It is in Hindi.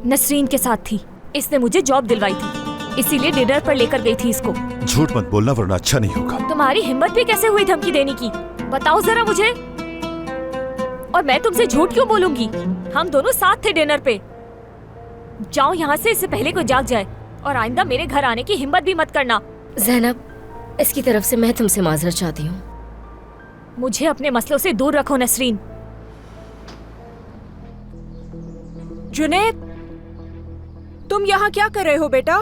नसरीन के साथ थी। इसने मुझे जॉब दिलवाई थी, इसीलिए डिनर पर लेकर गई थी इसको। झूठ मत बोलना वरना अच्छा नहीं होगा। तुम्हारी हिम्मत भी कैसे हुई धमकी देने की, बताओ जरा मुझे। और मैं तुमसे झूठ क्यों बोलूंगी, हम दोनों साथ थे डिनर पे। जाओ यहाँ से, इससे पहले कोई जाग जाए, और आइंदा मेरे घर आने की हिम्मत भी मत करना। ज़ैनब, इसकी तरफ से मैं तुमसे माजरत चाहती हूँ। मुझे अपने मसलों से दूर रखो नसरीन। जुनैद, तुम यहाँ क्या कर रहे हो बेटा?